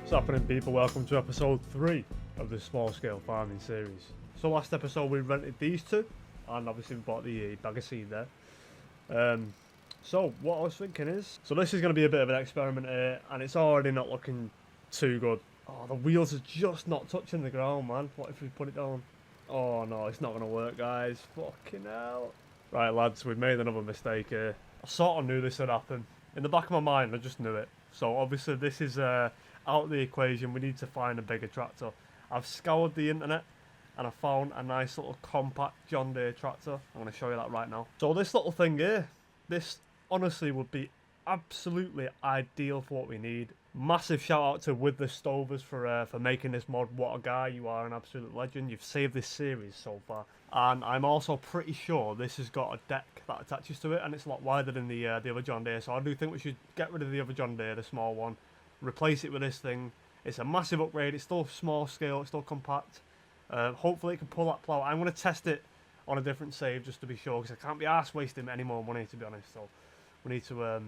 What's happening, people? Welcome to episode 3 of the small scale farming series. So last episode we rented these two, and obviously we bought the bag of seed there. So what I was thinking is, so this is going to be a bit of an experiment here, and it's already not looking too good. Oh, the wheels are just not touching the ground, man. What if we put it down? Oh no, it's not going to work, guys. Fucking hell. Right, lads, we've made another mistake here. I sort of knew this would happen. In the back of my mind, I just knew it. So obviously this is out of the equation. We need to find a bigger tractor. I've scoured the internet and I found a nice little compact John Deere tractor. I'm going to show you that right now. So this little thing here, this honestly would be absolutely ideal for what we need. Massive shout out to With the Stovers for making this mod. What a guy, you are an absolute legend. You've saved this series so far. And I'm also pretty sure this has got a deck that attaches to it, and it's a lot wider than the other John Deere. So I do think we should get rid of the other John Deere, the small one, replace it with this thing. It's a massive upgrade. It's still small scale. It's still compact. Hopefully it can pull that plough. I'm going to test it on a different save just to be sure, because I can't be arsed wasting any more money, to be honest. So we need to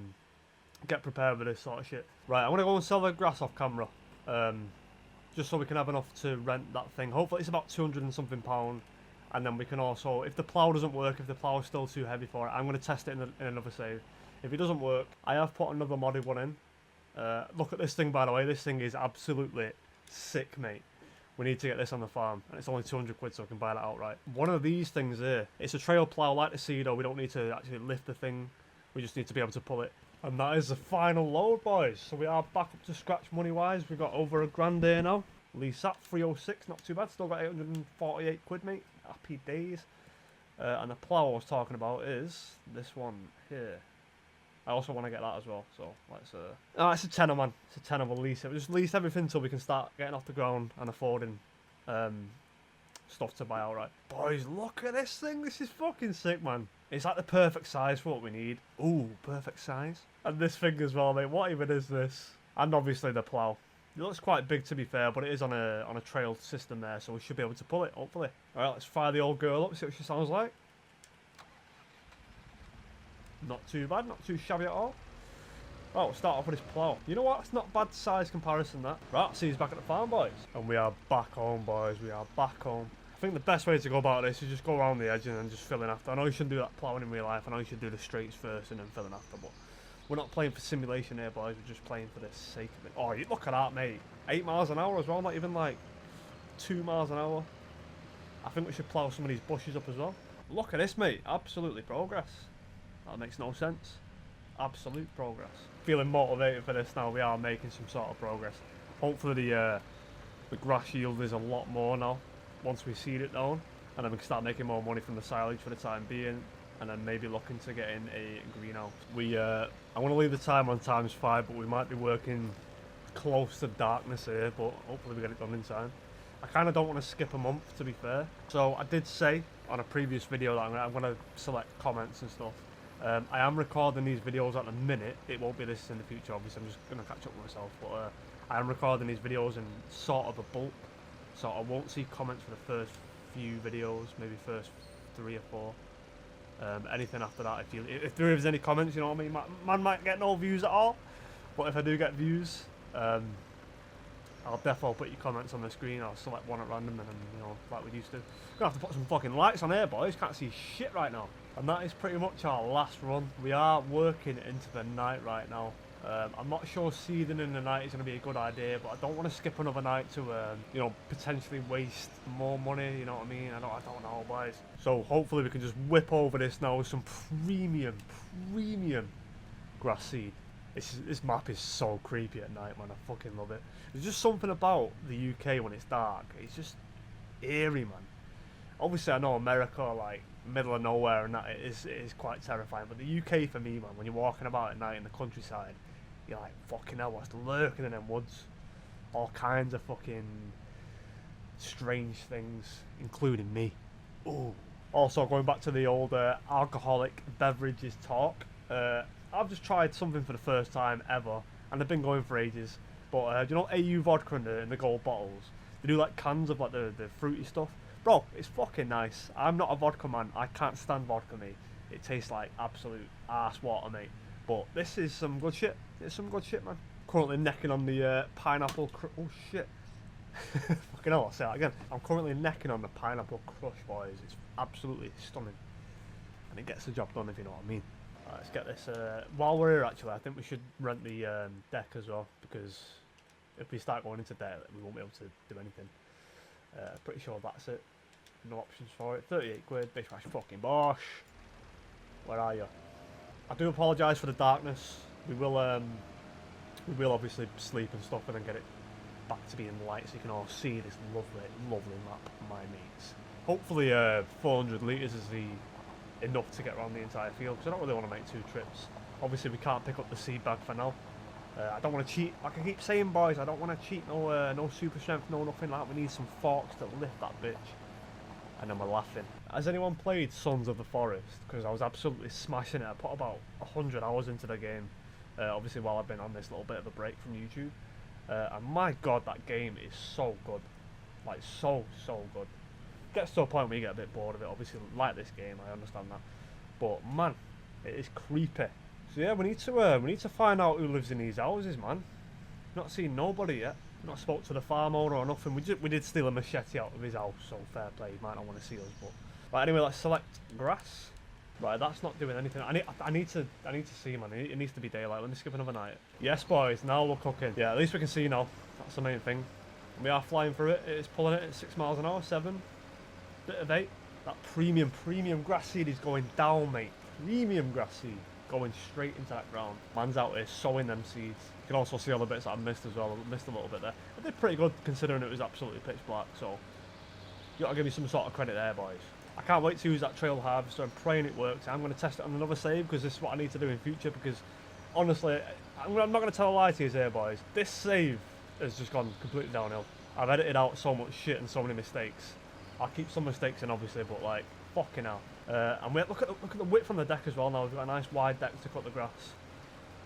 get prepared with this sort of shit. Right, I'm going to go and sell the grass off camera, just so we can have enough to rent that thing. Hopefully it's about 200 and something pound. And then we can also, if the plough doesn't work, if the plough is still too heavy for it, I'm going to test it in another save. If it doesn't work, I have put another modded one in. Look at this thing, by the way. This thing is absolutely sick, mate. We need to get this on the farm, and it's only 200 quid, so I can buy that outright. One of these things here, it's a trail plough like the Cedo. We don't need to actually lift the thing. We just need to be able to pull it. And that is the final load, boys. So we are back up to scratch money-wise. We've got over £1,000 here now. At least that 306, not too bad. Still got 848 quid, mate. Happy days. And the plough I was talking about is this one here. I also want to get that as well, so let's oh, it's a tenner, man. It's a tenner. We'll lease it. We'll just lease everything until we can start getting off the ground and affording stuff to buy outright. Boys, look at this thing. This is fucking sick, man. It's like the perfect size for what we need. Ooh, perfect size. And this thing as well, mate. What even is this? And obviously the plough. It looks quite big, to be fair, but it is on a trail system there, so we should be able to pull it, hopefully. Alright, let's fire the old girl up, see what she sounds like. Not too bad, not too shabby at all. Oh, we'll start off with this plough. You know what? It's not bad size comparison, that. Right, see, he's back at the farm, boys. And we are back home, boys. We are back home. I think the best way to go about this is just go around the edge and then just fill in after. I know you shouldn't do that ploughing in real life. I know you should do the straights first and then fill in after, but we're not playing for simulation here, boys. We're just playing for the sake of it. Oh, you look at that, mate. 8 miles an hour as well, not even like 2 miles an hour. I think we should plough some of these bushes up as well. Look at this, mate. Absolutely progress. That makes no sense. Absolute progress. Feeling motivated for this now. We are making some sort of progress. Hopefully the grass yield is a lot more now once we seed it down, and then we can start making more money from the silage for the time being, and then maybe looking to get in a greenhouse. I want to leave the time on ×5, but we might be working close to darkness here, but hopefully we get it done in time. I kind of don't want to skip a month, to be fair. So I did say on a previous video that I'm going to select comments and stuff. I am recording these videos at the minute. It won't be this in the future, obviously. I'm just going to catch up with myself, but I am recording these videos in sort of a bulk, so I won't see comments for the first few videos, maybe first 3 or 4. Anything after that, if there is any comments, you know what I mean, man might get no views at all, but if I do get views, I'll definitely put your comments on the screen. I'll select one at random, and then, you know, like we used to. Gonna have to put some fucking lights on here, boys. Can't see shit right now. And that is pretty much our last run. We are working into the night right now. I'm not sure seeding in the night is going to be a good idea, but I don't want to skip another night to, you know, potentially waste more money, you know what I mean? I don't know, boys. So hopefully we can just whip over this now with some premium grass seed. This map is so creepy at night, man. I fucking love it. There's just something about the UK when it's dark. It's just eerie, man. Obviously, I know America, like, middle of nowhere, and that it is quite terrifying. But the UK, for me, man, when you're walking about at night in the countryside, you're like, fucking hell, what's lurking in them woods? All kinds of fucking strange things, including me. Ooh. Also, going back to the old alcoholic beverages talk, I've just tried something for the first time ever, and I've been going for ages. But do you know AU vodka in the gold bottles? They do like cans of like the fruity stuff. Bro, it's fucking nice. I'm not a vodka man. I can't stand vodka, mate. It tastes like absolute arse water, mate. But this is some good shit. It's some good shit, man. currently necking on the pineapple oh shit. Fucking hell, I'll say that again. I'm currently necking on the pineapple crush, boys. It's absolutely stunning. And it gets the job done, if you know what I mean. Let's get this. While we're here, actually, I think we should rent the deck as well, because if we start going into debt, we won't be able to do anything. Pretty sure that's it. No options for it. 38 quid, bish bash fucking bosh. Where are you? I do apologise for the darkness. We will obviously sleep and stuff and then get it back to being light so you can all see this lovely, lovely map, my mates. Hopefully 400 litres is enough to get around the entire field, because I don't really want to make 2 trips. Obviously we can't pick up the seed bag for now. I don't want to cheat, like I keep saying, boys, I don't want to cheat, no super strength, no nothing like that. We need some forks to lift that bitch. And then we're laughing. Has anyone played Sons of the Forest? Because I was absolutely smashing it. I put about 100 hours into the game, obviously while I've been on this little bit of a break from YouTube. And my god, that game is so good. Like, so good. Gets to a point where you get a bit bored of it, obviously, like this game, I understand that. But, man, it is creepy. So yeah, we need to find out who lives in these houses, man. Not seen nobody yet. Not spoke to the farm owner or nothing. We did steal a machete out of his house, so fair play. He might not want to see us, but right. Anyway, let's select grass. Right, that's not doing anything. I need to see, man. It needs to be daylight. Let me skip another night. Yes, boys. Now we're cooking. Yeah, at least we can see now. That's the main thing. And we are flying through it. It's pulling it at 6 miles an hour, 7. Bit of 8. That premium grass seed is going down, mate. Premium grass seed going straight into that ground. Man's out here sowing them seeds. You can also see all the bits that I missed as well. I missed a little bit there. I did pretty good considering it was absolutely pitch black, so you gotta give me some sort of credit there, boys. I can't wait to use that trail harvester. I'm praying it works. I'm going to test it on another save because this is what I need to do in future, because honestly, I'm not going to tell a lie to you here, boys. This save has just gone completely downhill. I've edited out so much shit and so many mistakes. I'll keep some mistakes in, obviously, but like, fucking hell. And look at the width on the deck as well now. We've got a nice wide deck to cut the grass.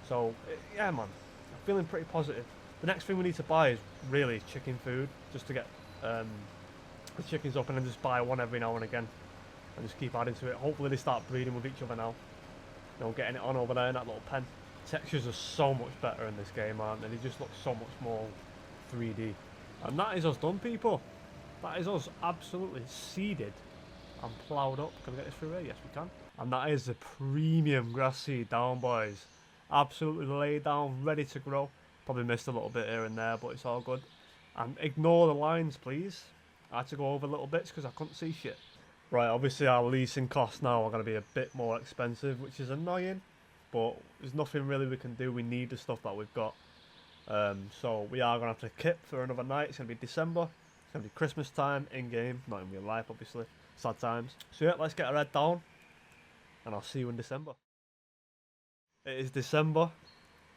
So, yeah, man. I'm feeling pretty positive. The next thing we need to buy is really chicken food, just to get the chickens up, and then just buy one every now and again. And just keep adding to it. Hopefully they start breeding with each other now. You know, getting it on over there in that little pen. Textures are so much better in this game, aren't they? They just look so much more 3D. And that is us done, people. That is us absolutely seeded and ploughed up. Can we get this through here? Yes, we can. And that is the premium grass seed down, boys. Absolutely laid down, ready to grow. Probably missed a little bit here and there, but it's all good. And ignore the lines, please. I had to go over little bits because I couldn't see shit. Right, obviously our leasing costs now are going to be a bit more expensive, which is annoying. But there's nothing really we can do. We need the stuff that we've got. So we are going to have to kip for another night. It's going to be December. It's going to be Christmas time in-game. Not in real life, obviously. Sad times. So yeah, let's get our head down. And I'll see you in December. It is December.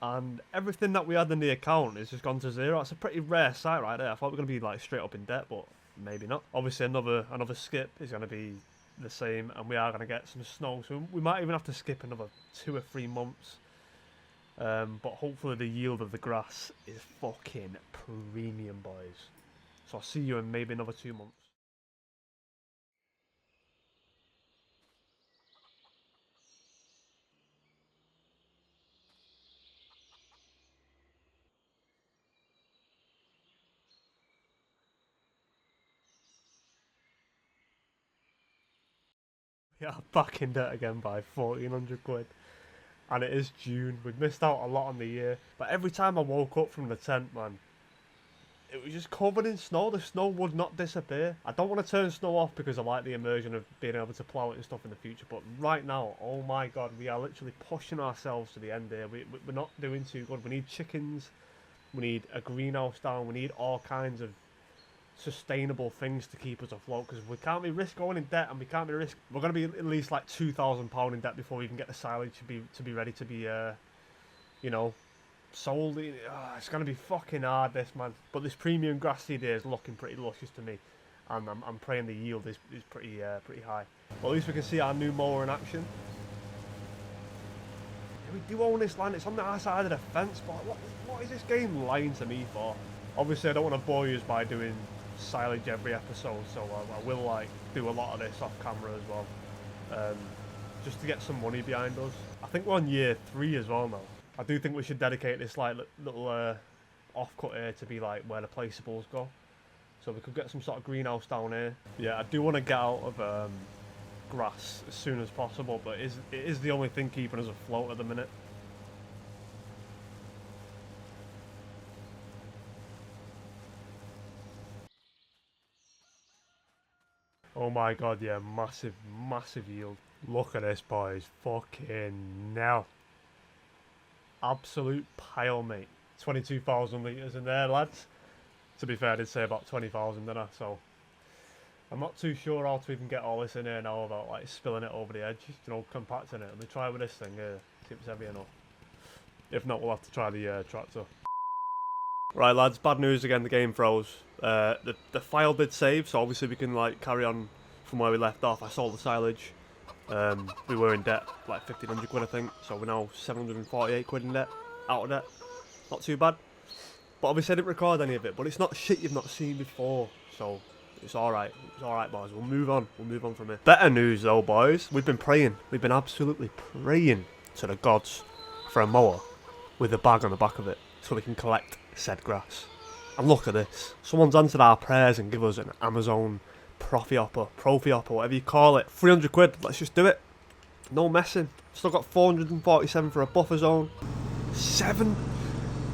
And everything that we had in the account has just gone to zero. It's a pretty rare sight right there. I thought we were going to be like straight up in debt, but maybe not. Obviously another skip is going to be the same, and we are going to get some snow. So we might even have to skip another 2 or 3 months. But hopefully the yield of the grass is fucking premium, boys. So I'll see you in maybe another 2 months. We are back in debt again by 1,400 quid. And it is June. We've missed out a lot on the year. But every time I woke up from the tent, man, it was just covered in snow. The snow would not disappear. I don't want to turn snow off because I like the immersion of being able to plough it and stuff in the future. But right now, oh my god, we are literally pushing ourselves to the end here. We're not doing too good. We need chickens. We need a greenhouse down. We need all kinds of sustainable things to keep us afloat, because we can't be risk going in debt, and we can't be risk. We're going to be at least like £2,000 in debt before we can get the silage to be ready to be, you know, sold. It's going to be fucking hard, this, man. But this premium grass seed here is looking pretty luscious to me, and I'm praying the yield is pretty high. Well, at least we can see our new mower in action. Yeah, we do own this land. It's on the other side of the fence, but what is this game lying to me for? Obviously, I don't want to bore you by doing silage every episode, so I will like do a lot of this off camera as well, just to get some money behind us. I think we're on year 3 as well now. I do think we should dedicate this like little off-cut here to be like where the placeables go. So we could get some sort of greenhouse down here. Yeah, I do want to get out of grass as soon as possible, but it is the only thing keeping us afloat at the minute. Oh my god, yeah, massive, massive yield. Look at this, boys. Fucking hell. Absolute pile, mate. 22,000 litres in there, lads. To be fair, I did say about 20,000, didn't I? So, I'm not too sure how to even get all this in here now without, like, spilling it over the edge. You know, compacting it. Let me try with this thing here. See if it's heavy enough. If not, we'll have to try the tractor. Right, lads, bad news again, the game froze. The file did save, so obviously we can, like, carry on from where we left off. I sold the silage. We were in debt, like 1,500 quid I think, so we're now 748 quid in debt, out of debt. Not too bad. But obviously I didn't record any of it, but it's not shit you've not seen before, so it's alright. It's alright, boys. We'll move on from here. Better news though, boys. We've been praying. We've been absolutely praying to the gods for a mower with a bag on the back of it, so we can collect said grass. And look at this. Someone's answered our prayers and give us an Amazon Profi Hopper, whatever you call it. 300 quid, let's just do it. No messing. Still got 447 for a buffer zone. 7.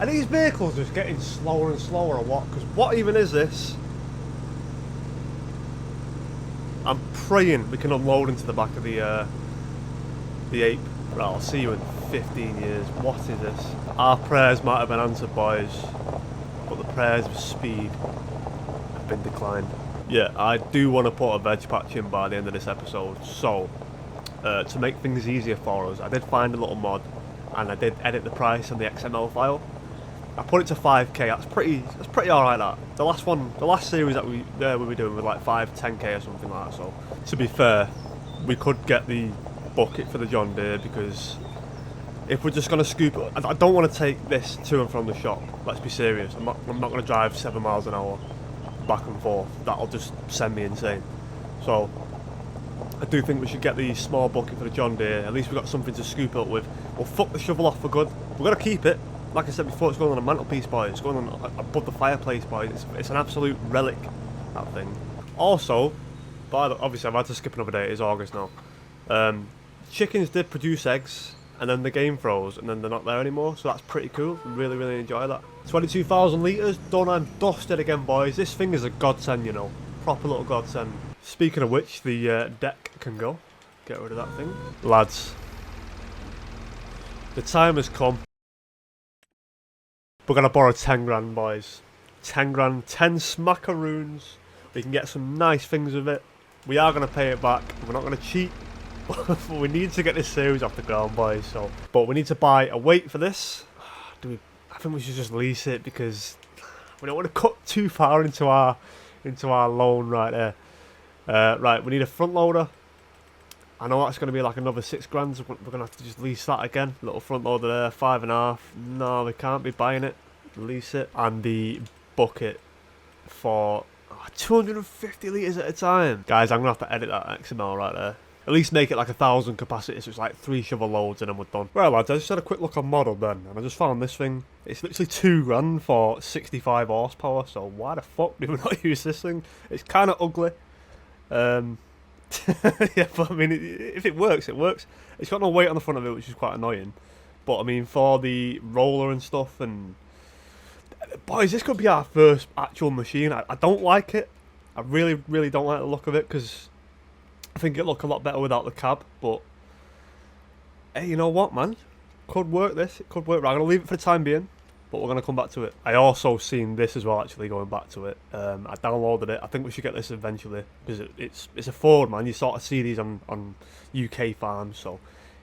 Are these vehicles just getting slower and slower or what? Because what even is this? I'm praying we can unload into the back of the ape. Right, I'll see you in 15 years. What is this? Our prayers might have been answered, boys, but the prayers of speed have been declined. Yeah, I do want to put a veg patch in by the end of this episode, so to make things easier for us, I did find a little mod and I did edit the price on the XML file. I put it to 5k. That's pretty alright. That the last series that we were doing was like 10k or something like that. So to be fair, we could get the bucket for the John Deere, because if we're just gonna scoop it, I don't want to take this to and from the shop. Let's be serious. I'm not gonna drive 7 miles an hour back and forth. That'll just send me insane. So I do think we should get the small bucket for the John Deere. At least we've got something to scoop it up with. We'll fuck the shovel off for good. We're gonna keep it. Like I said before, it's going on a mantelpiece, boys. It's going on above the fireplace, boys. It's an absolute relic, that thing. Also, obviously I've had to skip another day. It is August now. Chickens did produce eggs, and then the game froze, and then they're not there anymore. So that's pretty cool. Really, really enjoy that. 22,000 litres, done and dusted again, boys. This thing is a godsend, you know. Proper little godsend. Speaking of which, the deck can go. Get rid of that thing. Lads, the time has come. We're going to borrow 10 grand, boys. 10 grand, 10 smackaroons. We can get some nice things with it. We are going to pay it back. We're not going to cheat. But we need to get this series off the ground, boys. So, but we need to buy a weight for this. I think we should just lease it, because we don't want to cut too far into our loan right there. Right, we need a front loader. I know that's going to be like another 6 grand, so we're going to have to just lease that again. Little front loader there, 5.5. No, we can't be buying it. Lease it. And the bucket for 250 litres at a time. Guys, I'm going to have to edit that XML right there. At least make it like 1,000 capacity, so it's like 3 shovel loads and then we're done. Well, lads, I just had a quick look on model then, and I just found this thing. It's literally 2 grand for 65 horsepower, so why the fuck do we not use this thing? It's kind of ugly. Yeah, but I mean, if it works, it works. It's got no weight on the front of it, which is quite annoying. But I mean, for the roller and stuff, and boys, this could be our first actual machine. I don't like it. I really, really don't like the look of it, because I think it'd look a lot better without the cab. But hey, you know what, man? Could work this. It could work. Right, I'm gonna leave it for the time being, but we're gonna come back to it. I also seen this as well. Actually, going back to it, I downloaded it. I think we should get this eventually, because it's a Ford, man. You sort of see these on UK farms, so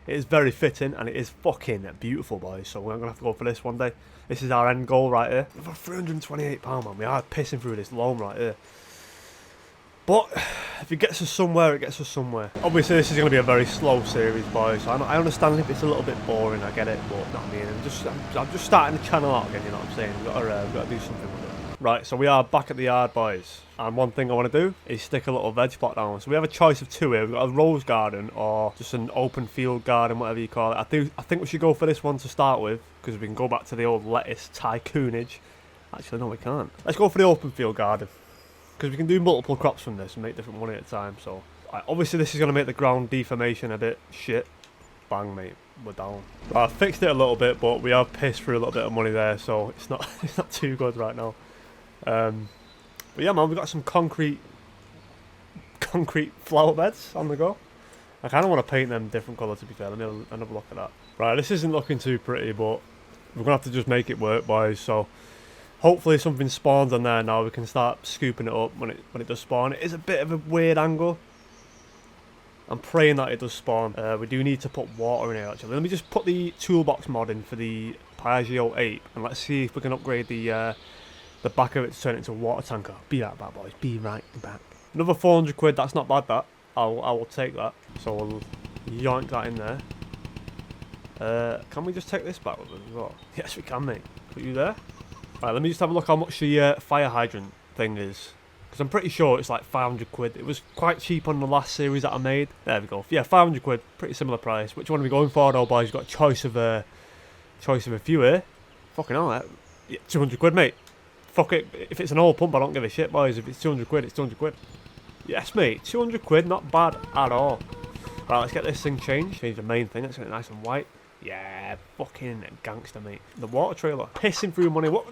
it is very fitting and it is fucking beautiful, boys. So we're gonna have to go for this one day. This is our end goal right here. For £328, man, we are pissing through this loan right here. But if it gets us somewhere, it gets us somewhere. Obviously, this is going to be a very slow series, boys. So I understand if it's a little bit boring. I get it, but not me. I'm just starting the channel out again. You know what I'm saying? We've got to do something with it. Right, so we are back at the yard, boys. And one thing I want to do is stick a little veg plot down. So we have a choice of two here. We've got a rose garden or just an open field garden, whatever you call it. I think we should go for this one to start with, because we can go back to the old lettuce tycoonage. Actually, no, we can't. Let's go for the open field garden, because we can do multiple crops from this and make different money at a time. So obviously this is going to make the ground deformation a bit shit. Bang, mate, we're down. Right, I fixed it a little bit, but we have pissed through a little bit of money there, so it's not too good right now. But yeah, man, we've got some concrete flower beds on the go. I kind of want to paint them different colour, to be fair. Let me have another look at that. Right, this isn't looking too pretty, but we're going to have to just make it work, boys. So hopefully something spawns on there now. We can start scooping it up when it does spawn. It is a bit of a weird angle. I'm praying that it does spawn. We do need to put water in here, actually. Let me just put the toolbox mod in for the Piaggio 8, and let's see if we can upgrade the back of it to turn it into a water tanker. Be right back, boys. Be right back. Another 400 quid. That's not bad, that. I will take that. So we'll yoink that in there. Can we just take this back with us as well? Yes, we can, mate. Put you there. Right, let me just have a look how much the fire hydrant thing is. Because I'm pretty sure it's like 500 quid. It was quite cheap on the last series that I made. There we go. Yeah, 500 quid. Pretty similar price. Which one are we going for, though, boys? You've got a choice of a few here. Fucking hell, yeah, 200 quid, mate. Fuck it. If it's an old pump, I don't give a shit, boys. If it's 200 quid, it's 200 quid. Yes, mate. 200 quid. Not bad at all. Right, let's get this thing changed. Change the main thing. Let's get it nice and white. Yeah, fucking gangster, mate. The water trailer. Pissing through money. What?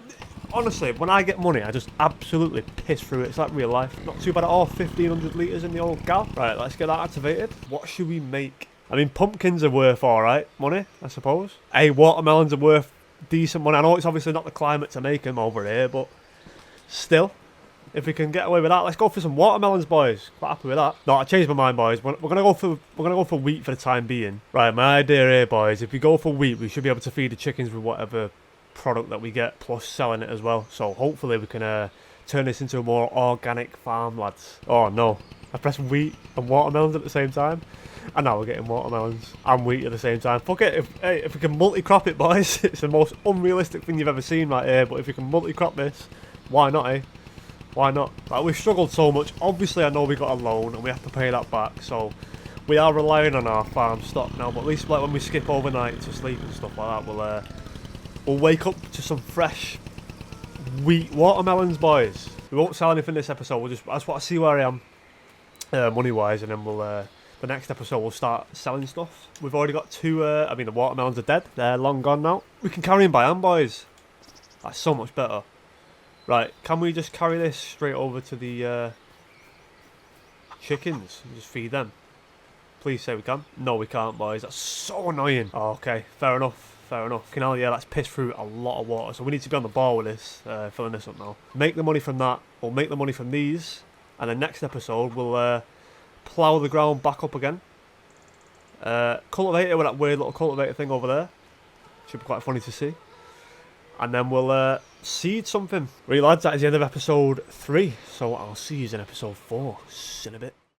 Honestly, when I get money, I just absolutely piss through it. It's like real life. Not too bad at all. 1,500 litres in the old gal. Right, let's get that activated. What should we make? I mean, pumpkins are worth alright money, I suppose. Hey, watermelons are worth decent money. I know it's obviously not the climate to make them over here, but still, if we can get away with that, let's go for some watermelons, boys. Quite happy with that. No, I changed my mind, boys. We're gonna go for wheat for the time being. Right, my idea here, boys. If we go for wheat, we should be able to feed the chickens with whatever product that we get, plus selling it as well. So hopefully we can turn this into a more organic farm, lads. Oh no, I pressed wheat and watermelons at the same time, and now we're getting watermelons and wheat at the same time. Fuck it. If we can multi-crop it, boys, it's the most unrealistic thing you've ever seen right here. But if we can multi-crop this, why not, eh? Why not? Like, we've struggled so much. Obviously, I know we got a loan and we have to pay that back, so we are relying on our farm stock now. But at least, like, when we skip overnight to sleep and stuff like that, we'll wake up to some fresh wheat watermelons, boys. We won't sell anything this episode. I just want to see where I am money-wise, and then the next episode we'll start selling stuff. We've already got two. I mean, the watermelons are dead. They're long gone now. We can carry them by hand, boys. That's so much better. Right, can we just carry this straight over to the chickens and just feed them? Please say we can. No, we can't, boys. That's so annoying. Oh, okay, fair enough. Fair enough. Fucking hell, yeah, that's pissed through a lot of water. So we need to be on the ball with this, filling this up now. Make the money from that. We'll make the money from these. And then next episode, we'll plough the ground back up again. Cultivator with that weird little cultivator thing over there. Should be quite funny to see. And then we'll seed something. Right, lads, that is the end of episode 3. So I'll see you in episode 4. See you in a bit.